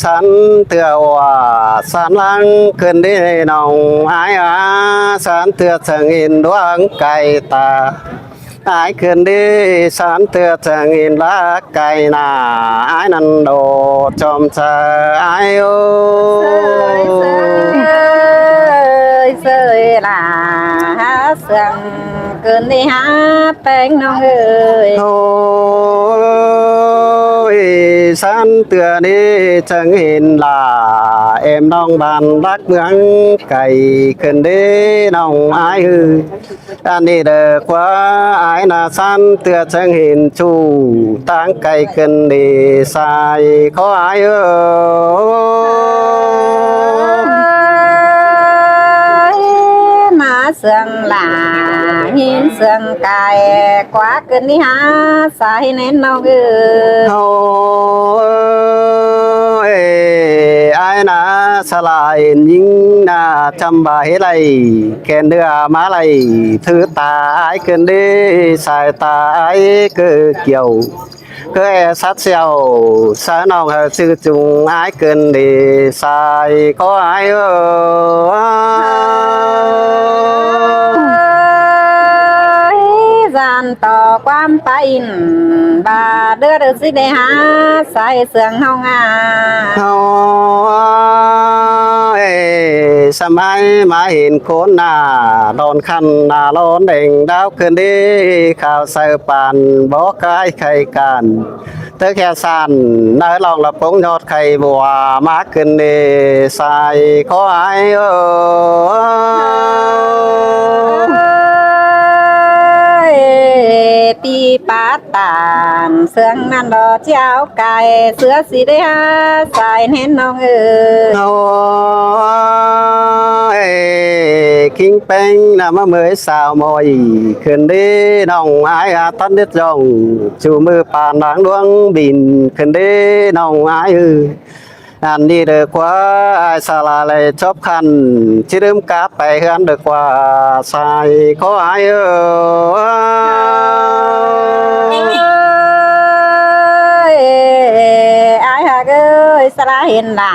สันเตือว่าสันลังขึ้นได้น้องอายอาสันเตือเชิงอินดวงไก่ตาอายขึ้นดีสันเตือเชิงอินละไก่นาอายนันโดจอมเชอายโอเสยล่ะเสื่องเกินđiหาแป้งน้องเอ้ยโอ้ยสันเตือนี้เชิงอินลาเอ็มน้องบ้านรักเมืองไก่ขึ้นดีน้องอายฮืออันนี้เด้อกว่าอายนาสันเตือเชิงเห็นชูตั้งไก่ขึ้นดีสายขออายมาเสื่องหลาหินเสื่องกายกว่าเกินđiหาสายเน้นน้องเอ้ยโอ้ยอายนาสลายยิงนาจำบาเฮไลแกนเดือมาไลถือตาอายขึ้นดีสายตาอายคือเกี่ยวก็สัตว์เสียวสาน้องชื่อจุงอายเกินดีสายขออายgianต่อความไปอินบาเดือดสิได้หาสายเสื่องเฮางาสมัยมาเห็นคนหน้าโดนคันหน้าร้อนเด่งดาวคืนดีข่าวใส่ปานบอกกายไข่กันเธอแค่สั่นน้าลองละปงยอดไข่บัวมาขึ้นดีใส่ขอไอ้ปีปาตานเสื่องนั่นดอกเจ้าไก่เสือสีได้หาสายเน้นน้องเอ้ยคิงเป็งน่ะมาเมื่อสาวมอยขึ้นดีน้องอายตันเด็ดจงจูมือปานหลังดวงบินขึ้นดีน้องอายอันนี้เด็กกว่าสาลาเลยชอบคันชิลืมกาไปเฮือนเด็กกว่าสายขออายสลาเห็นหน้า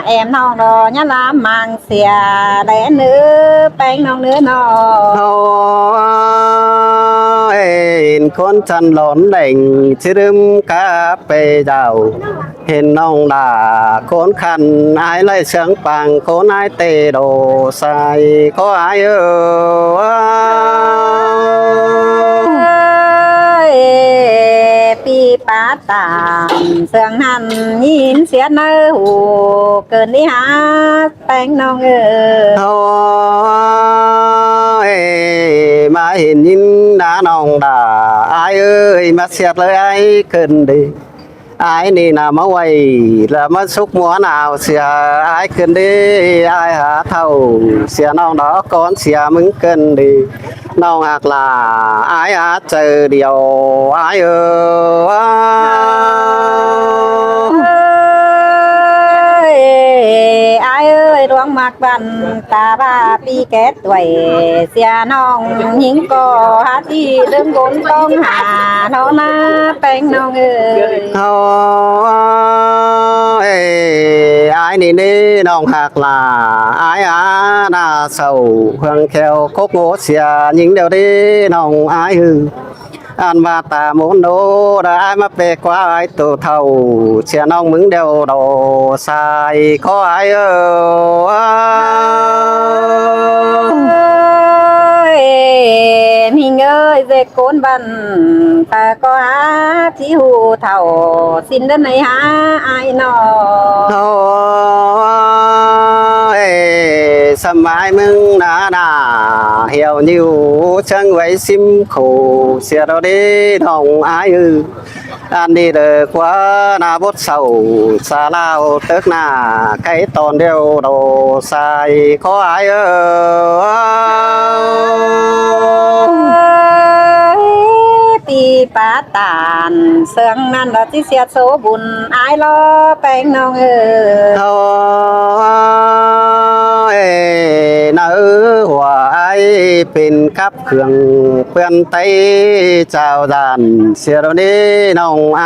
แอมน้องดอยันลามังเสียแดนเนื้อแป้งน้องเนื้อน้องเห็นคนจันหลอนเด่งชิลืมกาไปเจ้าเห็นน้องด่าคนคันอายไล่เสียงปังคนอายเตโดใส่ขออายปีปาตามเสื่องหันยินเสียเนื้อหูเกินđiหาแป้งน้องเอ้ยมาเห็นยินด่าน้องด่าอายเอ้ยมาเสียดเลยไอ้ขึ้นดีไอ้นี่น่ะมาไว้แล้วมาสุกหัวหนาวเสียไอ้ขึ้นดีไอ้หาเท่าเสียน้องดอกก่อนเสียมึงเกินดีน้องหักลาไอ้หาเจอเดียวไอ้ดวงมักบันตาบ้าปีแก่ตัวเสียน้องหญิงก็หาที่เดิมบนต้องหาเท่านาแป้งน้องไอ้นี่น้องหักลาไอ้หน้าเศร้าเพื่องแควโคกโง่เสียหญิงเดียวดีน้องไอ้อันมาตาโมโนได้มาเปกว่าไอ้ตัวเท่าเสียน้องมึงเดียวโดใส่ขอไอ้มีเงยเด็กโกนบันแต่ก็หาที่หูเท่าสิ้นเดินในหาไอ้นอสมัยมึงนาเหี่ยวนิ้วช่างไว้ซิมขู่เสียเราดีน้องอายอันนี้เด็กว่านาบดเศร้าซาลาวเตึกหน้าไก่ตอนเดียวโดใส่ขออายปีปาตานเสื่องนั่นเราที่เสียโสบุญอายล้อแป้งน้องนาหัวไอเป็นขับเครื่องเพื่อนไตเจ้าดานเสียเรานี้น้องไอ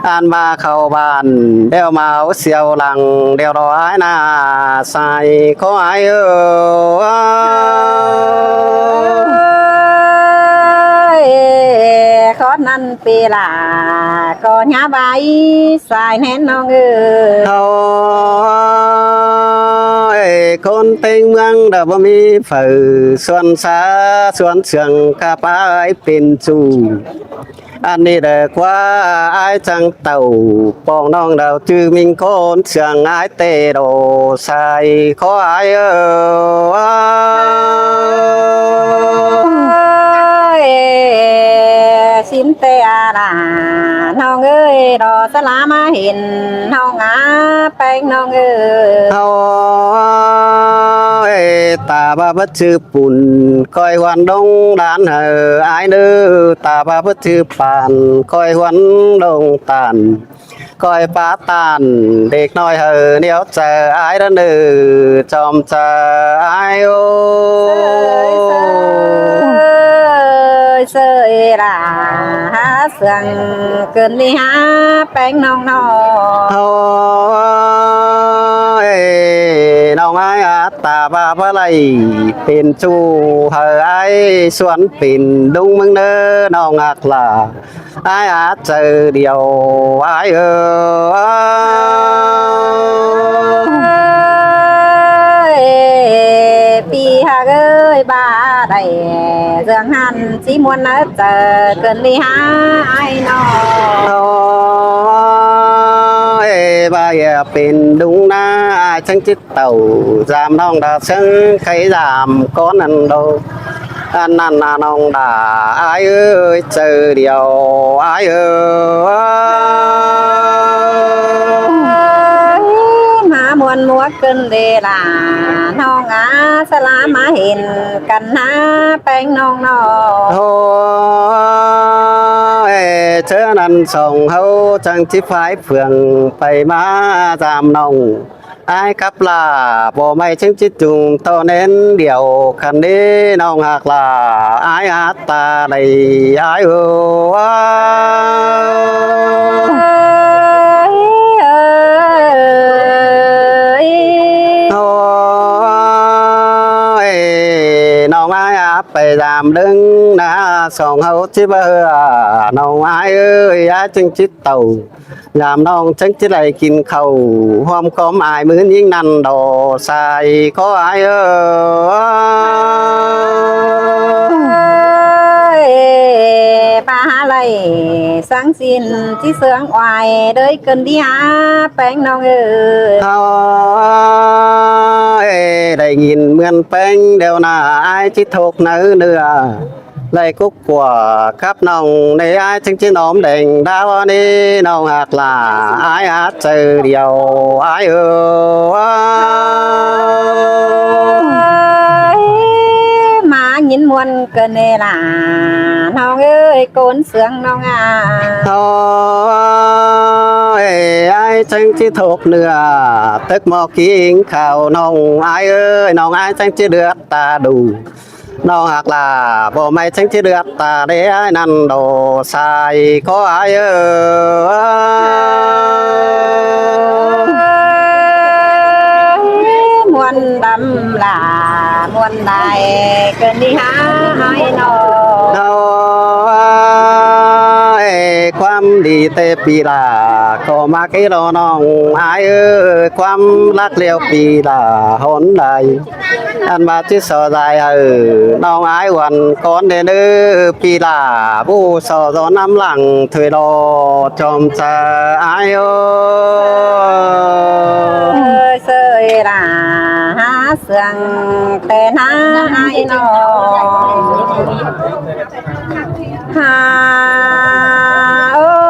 an ba khâu bàn đeo máu siêu lằng đeo đó ai na sai có ai khó năn pì là có nhà bay xài nén nó ngư thôi con tình mương đã bao mi phở xuân xa xuân trường ca pa ấy pin chu anh đi đời qua ai chẳng tàu bong non đầu chứ mình con trường ai tê đồ sai có ai xin tê là nó ơi đó sẽ lá má hình nó ngã bánh nó ơi thôi ta ba bất chư bùn coi hoàn đông đàn hờ ai nữ ta ba bất chư bàn coi hoàn đông tàn coi bá tàn địch nói hờ nếu chờ ai đó nữ chòm chờ ai ô sơi là há sương cơn đi há bánh nong thôiน้องไอ้ตาบาบะไหลเป็นจูเฮอไอ้สวนเป็นดุงมึงเด้อน้องอักล่ะไอ้เจอเดียวไอ้ปีฮะเอ้ยบ้าได้เรื่องหันสิมวนนะเจอเกินดีฮะไอ้น้องba giờ bên đúng na chẳng chít tàu giảm nong đã chẳng thấy giảm có ăn đâu ăn ăn nong đã ai ơi chờ điều ai ơi mà muôn múa cơn đề là nong á sa lá má hình cần há bánh nong chớ năn sòng hâu chẳng chỉ phải phường phải má giảm nồng ai cắp là bộ mày chứng chỉ trùng to nên điều khẩn đi nông hạc là ai hát ta đầy ai nông ai áp phải giảm đứng na sòng hậu chỉ bơ nông ai ơi ai chứng chỉ tàu làm nông chứng chỉ này kín khẩu hôm có ai mới những năn đồ sai có ai ơi ba lấy sáng xin chỉ sướng ngoài đời cần đi há bánh nong ơi đầy nghìn mươn bánh đều là ai chỉ thuộc nữ nữa lấy cúc của khắp nông để ai chứng chỉ nóm đỉnh đau đi nông hạt là ai hát trừ điều ai mà nhìn muôn cơn này là nong ơi côn sướng nong thôi ai chẳng chỉ thuộc nữa tức mò kính khảo nông ai ơi nông ai chẳng chỉ được ta đủ nông hạt là bộ mày chẳng chỉ được ta để ai năn đồ sai có ai muôn đâm là muôn đại cơn đi há aiความดีเตปีลาก็มาเกลน้องอายความรักเลี้ยวปีลาหนใดอันมาที่สอใจน้องอายวันก่อนเด้อปีลาผู้สอน้ำหลังถวยรอจอมจะอายเสยlà há sương tên há ai hà ơi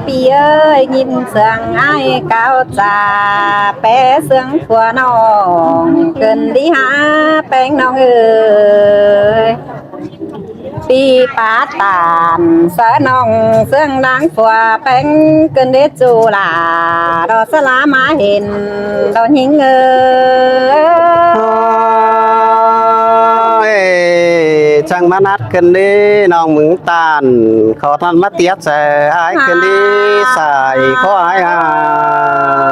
pi ơi nhìn sương ai cao trà bé sương của nong cần đi há bánh nong ơi pi phá tàn sợ nong sương đáng phùa bánh cần đế chu là đó sẽ lá má hình đó nhìn ยจังมานัดกันดีน้องมึงตาลขอท่านมาเตียดใส่อายกันดีใส่ขออายหา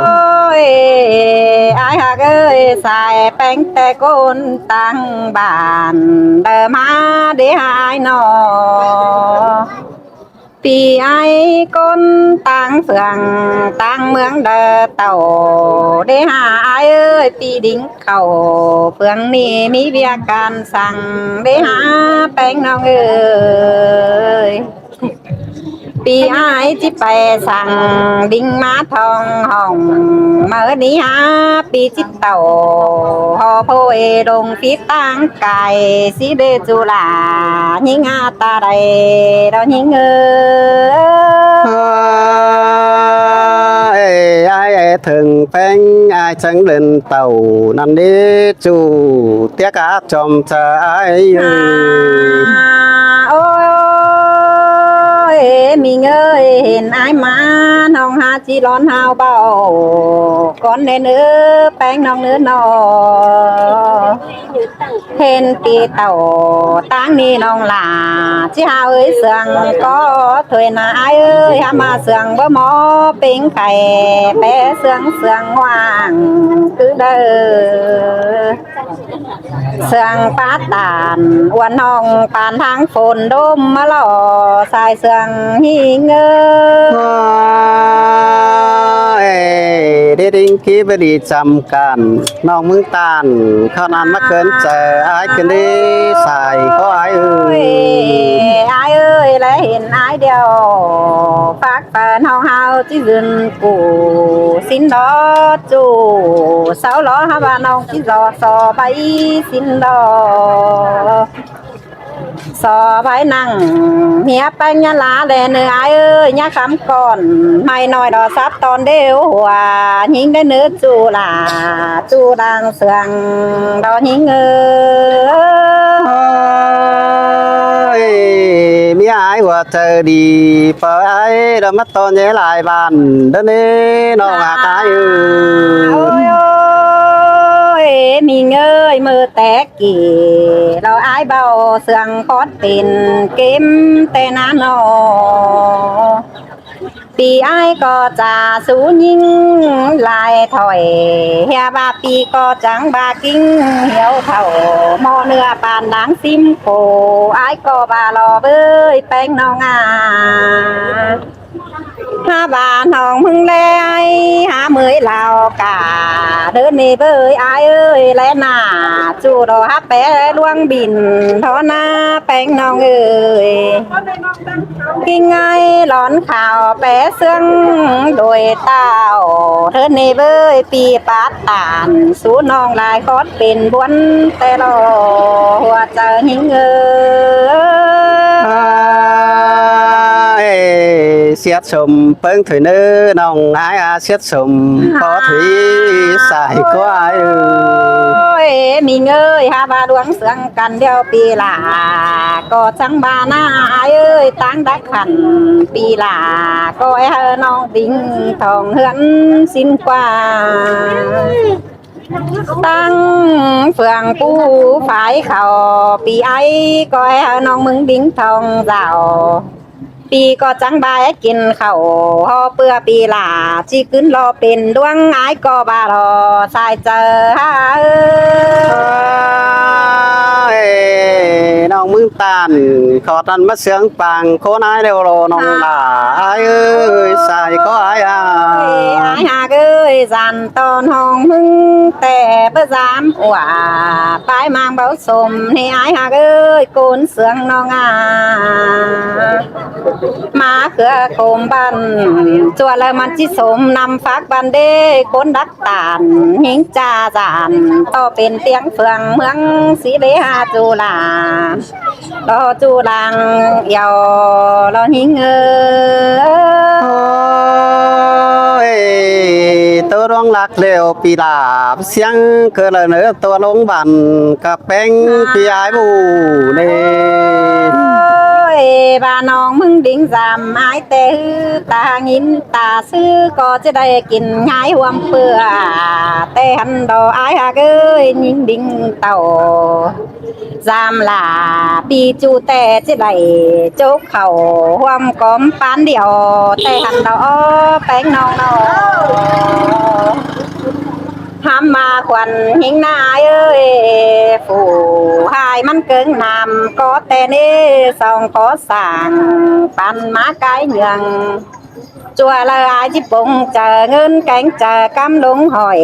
โอ้ยอายหักเอ้ยใส่แป้งแต่ก้นตั้งบ้านเดิมาเดี๋ยวหายหนอปีไอ้ก้นตั้งเฟืองตั้งเมืองเดอเต่าเดี๋ยวหาอายเอ้ยปีดิ้งเข่าเฟืองนี่มีเบียการสั่งเดี๋ยวหาแป้งน้องเอ้ย ปีไอ้ที่ไปสั่งดิ่งมาทองห้องเมื่อนี้ฮะปีจิตเต่าหอโพเอดงปีตั้งไก่สีเดจุลายิงอาตาใดเรายิงai thường phanh ai chẳng lên tàu nằm đi chủ tiếc cá chòm chờ ai ơi โอ้ยมีเงยเห็นไอ้มาน้องหาจีร้อนหาวเบาก่อนเนื้อแป้งน้องเนื้อนอเห็นปีเต่าตั้งนี่น้องหลาจีหาเอ้ยเสืองก็ถวยนาไอ้เอ้ยหามาเสืองบ่หมอเป็งไข่แปะเสืองว่างคือเด้อเสืองปาตานวันน้องปานทางฝนดมมาหล่อสายเสืองหิงเงอ đi đinh ký với đi chăm cànน้องมึงตาลเขานานมาเกินเจอไอ้กันดีใส่ก็ไอ้เอ้ย ไอ้เอ้ยและเห็นไอ้เดียวฝากเปินเฮาที่ยืนกูสินดอจูสาวล้อฮาบาน้องที่รอสอใบสินดอสอใบนั่งเมียไปยะลาแลเนื้อไอ้เอ้ยยะคำก่อนไม่น้อยดอซับตอนเดียวหัวยิงได้เนื้อจูลาจูดังเสืองดอยิงมีไอ้ว่าเจอดีเปิดไอ้เรามาตอนนี้หลายบ้านเดินนี้น้องหาตาย โอ้ยมีเงยมือแตกกี่เราไอ้เบาเสืองคอดเป็นเกมแต่นานอปีไอ้ก็จะสูยิงลายถอยเฮียบาปีก็จังบากิ้งเหี่ยวเท่าหมอเนื้อปานดังซิมโกไอ้ก็บาลอเบ้ยแป้งน้องหาบานห้องมึงแลหาเมยลาวกาเดินนี่เบยอายเอ้ยและหน้าจูดอฮับแปะดวงบินทอหน้าแป้งน้องเอ้ยกินไงร้อนข่าวแปะเสื่องโดยเต้าเดินนี่เบยปีปาดตานสู้น้องลายคอดเป็นบวนแต่รอหัวใจหิงเสียดสมเปิ้งถุยเนื้อน้องไอ้เสียดสมพอถุยใส่ก็ไอ้ มีเงยหาบาดวงเสืองกันเดียวปีลาก็จังบาหน้าเอ้ยตั้งดักขันปีลาก็ไอ้น้องดิ้งทองเฮือนสิ้นกว่าตั้งเฟืองปูฝ่ายเขาปีไอ้ก็ไอ้น้องมึงดิ้งทองเจ้าปีก็จังบายกินข้าวห่อเปื้อปีลาจีขึ้นรอเป็นดวงไอ้ก็บารอสายเจอน้องมึงตาลขอตันมาเสียงปังโคน้ายเร็วโรน้องหลาไอ้เอ้ยใส่ก็ไอ้ไอ้หากเอ้ยจันตอนห้องมึงแต่เพื่อจามว่าปลายมางเบาสมให้ไอ้หากเอ้ยโกนเสืองน้องมาเขือโคมบันจัวแล้วมันจิสมนำฟักบันเด้คนดักตานหิงจ่าจานต่อเป็นเตียงเฟืองเมืองสีเลหาจูลาเราจูลังยาวเราหิงตัวร้องรักเร็วปีลาเสียงเกิดเลยเนื้อตัวลงบันกับแป้งปีไอ้บูเน่ ยบ้านน้องมึงดิ่งจำไม้แต่ฮือตางินตาซื้อก็จะได้กินง่ายหวมเปื่อแต่หันดอกอายหากเอ้ยยิงดิ่งเต่าจำลาปีจูแต่จะได้โจกเข่าหวมก้อมปานเดียวแต่หันดอกแป้งน้องน้อง ห้ามมาควันหิงนายเอ้ยฝูหายมันเกิงนำก็แต่นี่สองขอสั่งปันมาไกลเหยืองจัวละอายจิปุ่งเจอเงินแกงเจอกำลุงหอย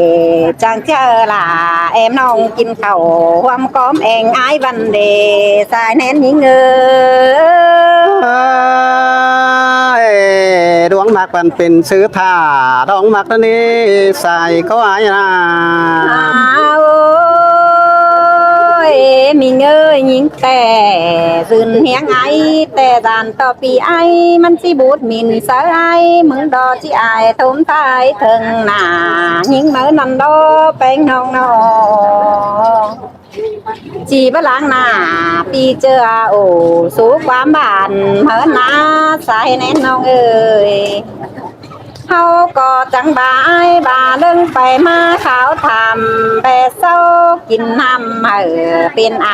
จังเจอล่ะเอ็มน้องกินข้าวความก้อมเองอายวันเดสายแน่นยิงเอ้ย ดวงมักมันเป็นซื้อท่าดองมักนั่นนี่ใส่ก็อายนะ โอ้ยมีเงยยิงแต่ซึนเฮียงไอแต่ดานต่อปีไอมันสิบูดมินเสอไอมึงดอจิไอทมทายถึงหน้ายิงเมื่อนันดอแป้งน้องน้องจีบล้างหน้าปีเจอโอสู้ความบานเมื่อหน้าสายแน่นน้องเอ้ย เฮาก็จังบายบาเดิงไปมาขาวทำแต่เศร้ากินน้ำเป็นไอ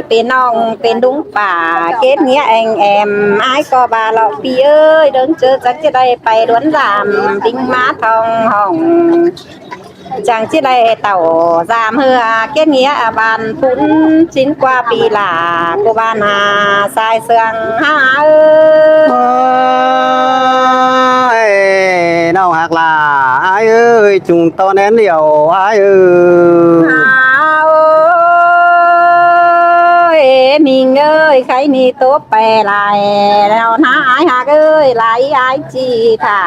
เป็นน้องเป็นดุงป่าเก็บเงี้ยแองแอมไอ้ก็บาหลอกพี่เอ้ยเดินเจอจักจะได้ไปดวนรามดิ้งมาทองห้องจังจะได้เต่าจามเฮือเก็บเงี้ยบานพุ่นชิ้นกว่าปีหลากูบานาสายเสืองหาเอ้ย โอ้ยน้องหักลาอายเอ้ยจุงตอนแน้นเดียวอายเอ้ย โอ้ยมีเงยใครมีตัวแปรลายแล้วนะอายหากเอ้ยไหลอายจีท่า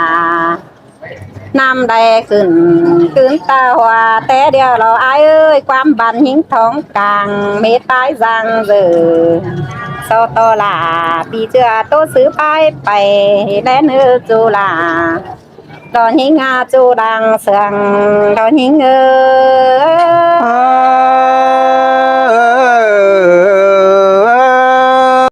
น้ำได้ขึ้นตาหัวแต่เดียวเราอายเอ้ยความบันหิงท้องกลางเมตตายจังเสือโซโตลาปีเจือโตซื้อไปแลเนื้อจูลา ตอนหิงอาจูดังเสืองตอนหิงเอ้